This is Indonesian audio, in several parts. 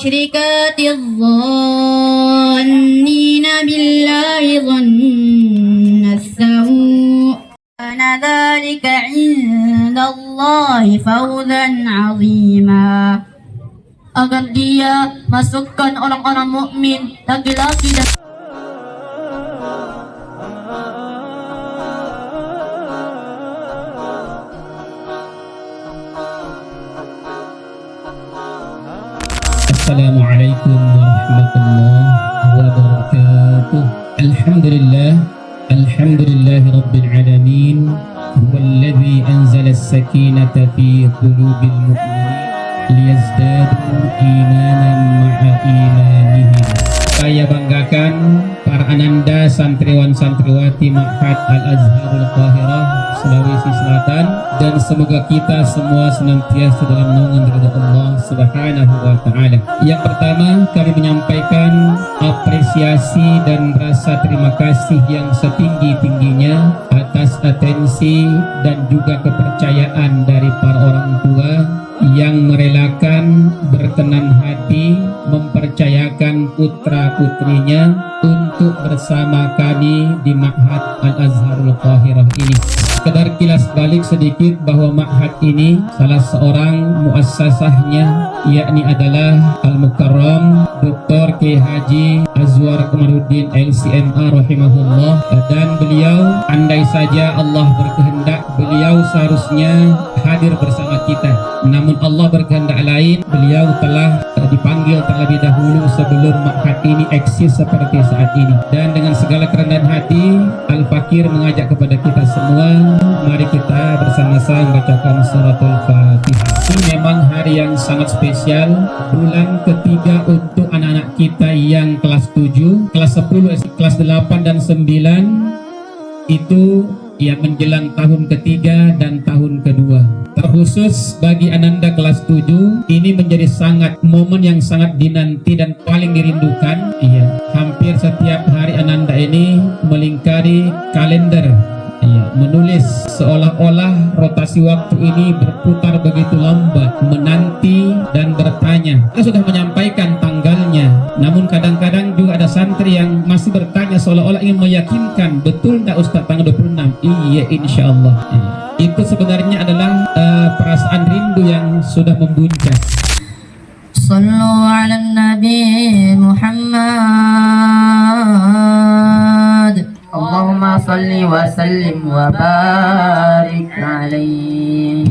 المشركات الظانين بالله ظن السوء كان ذلك عند الله فوزا عظيما. Agar dia masukkan orang-orang mukmin laki-laki dan Assalamualaikum warahmatullahi wabarakatuh. Alhamdulillah rabbil alamin. Huwallazi anzala as-sakinata fi qulubil mu'minin liyazdadu imanan ma'a imanihim. Saya banggakan para ananda santriwan santriwati Ma'had Al-Azharul Qahirah Sulawesi Selatan, dan semoga kita semua senantiasa dalam naungan dari Allah Subhanahu wa taala. Yang pertama, kami menyampaikan apresiasi dan rasa terima kasih yang setinggi-tingginya atas atensi dan juga kepercayaan dari para orang tua yang merelakan berkenan hati mempercayakan putra-putrinya untuk bersama kami di Ma'had Al-Azharul Qahirah ini. Sekedar kilas balik sedikit bahwa Ma'had ini salah seorang muassasahnya yakni adalah Al-Mukarram Dr. K. Haji Azwar Komarudin LCMA rahimahullah, dan beliau andai saja Allah berkehendak beliau seharusnya hadir bersama kita, namun Allah berkehendak lain. Beliau telah dipanggil terlebih dahulu sebelum Ma'had ini eksis seperti saat ini. Dan dengan segala kerendahan hati, Al-Fakir mengajak kepada kita semua, mari kita bersama-sama membacakan suratul Fatihah. Ini memang hari yang sangat spesial, bulan ketiga untuk anak-anak kita yang kelas 7, kelas 10, kelas 8 dan 9 itu yang menjelang tahun ketiga dan tahun kedua. Terkhusus bagi ananda kelas 7 ini menjadi momen yang sangat dinanti dan paling dirindukan. Hampir setiap hari ananda ini melingkari kalender, menulis seolah-olah rotasi waktu ini berputar begitu lambat, menanti dan bertanya. Kita sudah menyampaikan tanggalnya, namun kadang-kadang juga ada santri yang masih bertanya seolah-olah ingin meyakinkan, betul tak Ustaz tanggal 26? Iya, insya Allah. Itu sebenarnya adalah perasaan rindu yang sudah membuncah. Sallu ala Nabi Muhammad. Allahumma salli wa sallim wa barik alaihi.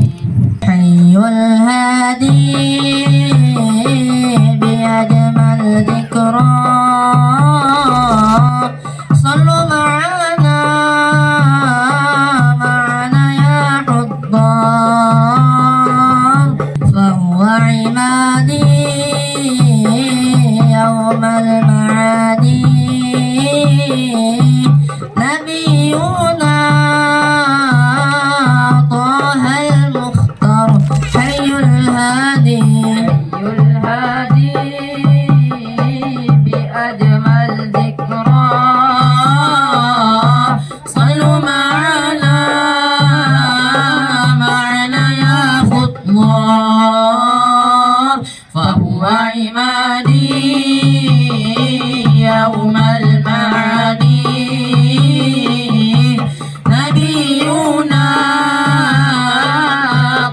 Hayyul hadi bi ajmal dhikra. Sallu ma'ana ya hubban. Fahuwa imadi yawmal ma'adi. نبينا طه المختار حي الهادي بأجمل ذكرى. صلوا معنا يا خطوة. فهو عمادي يوم المعاد. نبينا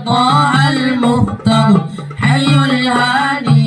طه المختار حي الهادي.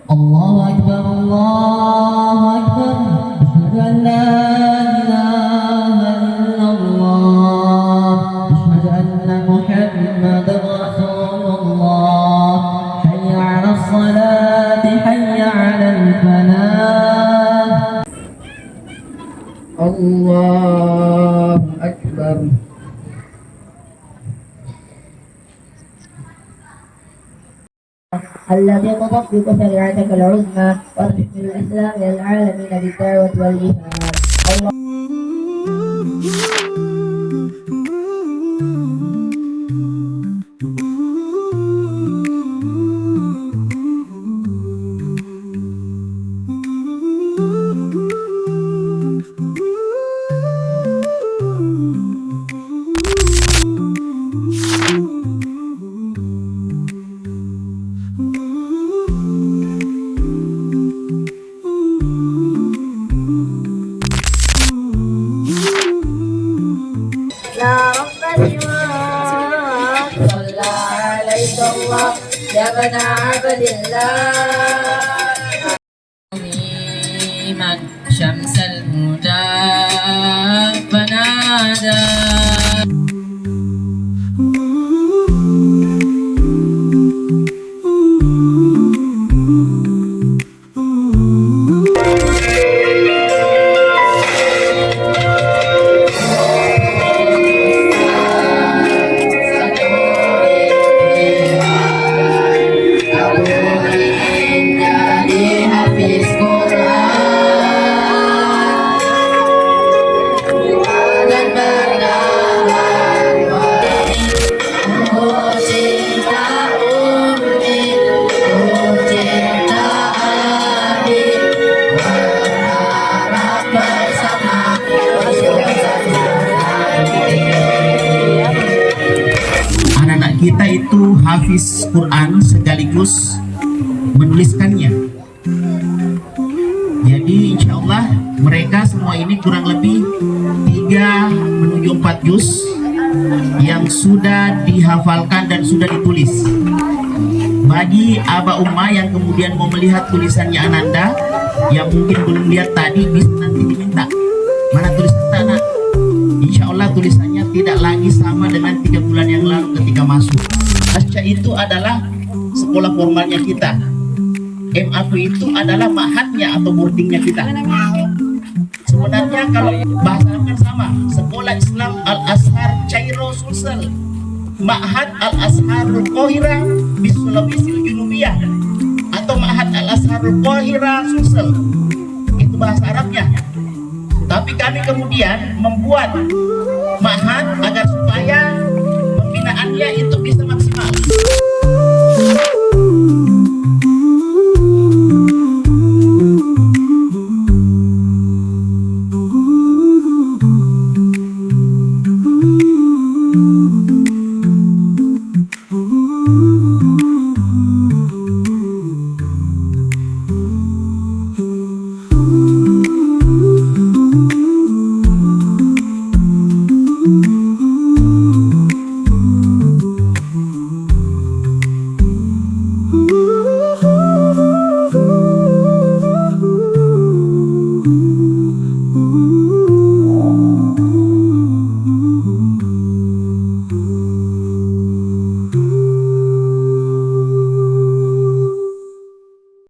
الله أكبر الله أكبر أشهد أن لا إله إلا الله أشهد أن محمدا رسول الله حي على الصلاة حي على الفلاح الله أكبر الذي تطبق شريعتك العظمى وتحمل الإسلام للعالمين بالدعوة والإيمان. يا رب الإمام صلى عليك الله يا ابن عبد الله من شمس الهدى فنادى Anak-anak kita itu hafiz Quran sekaligus menuliskannya. Jadi insya Allah mereka semua ini kurang lebih 3 menuju 4 juz yang sudah dihafalkan dan sudah ditulis. Bagi Aba Umma yang kemudian mau melihat tulisannya Ananda, yang mungkin belum lihat tadi, bisa nanti diminta mana tulisan anak. Insya Allah tulisannya tidak lagi sama dengan 3 bulan yang lalu ketika masuk. Asca itu adalah sekolah formalnya kita. MAQ itu adalah ma'hadnya atau boardingnya kita. Sebenarnya kalau bahasa Arab kan sama. Sekolah Islam Al-Azhar Cairo Sulsel, Ma'had Al-Azharul Qahira di Sulawesi Junubiyah, atau Ma'had Al-Azharul Qahira Sulsel. Itu bahasa Arabnya. Tapi kami kemudian membuat ma'had agar supaya pembinaannya itu bisa maksimal.